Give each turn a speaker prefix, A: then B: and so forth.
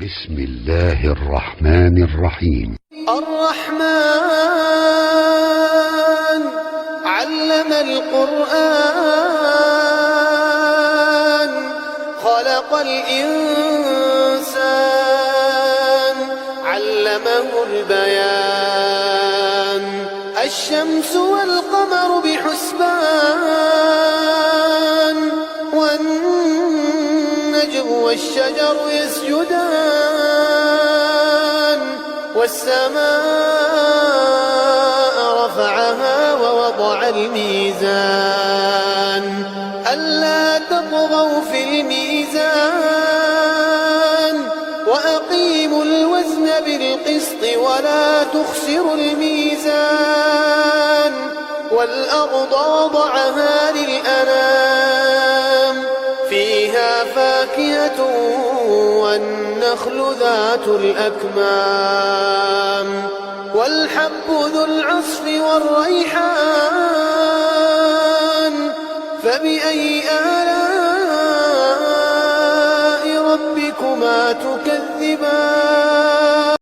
A: بسم الله الرحمن الرحيم.
B: الرحمن علم القرآن خلق الإنسان علمه البيان الشمس والقمر بحسبان والنجم والشجر يسجدان والسماء رفعها ووضع الميزان ألا تطغوا في الميزان وأقيموا الوزن بالقسط ولا تخسروا الميزان والأرض وضعها للأنام فيها فاكهة والنخل ذات الأكمام والحب ذو العصف والريحان فبأي آلاء ربكما تكذبان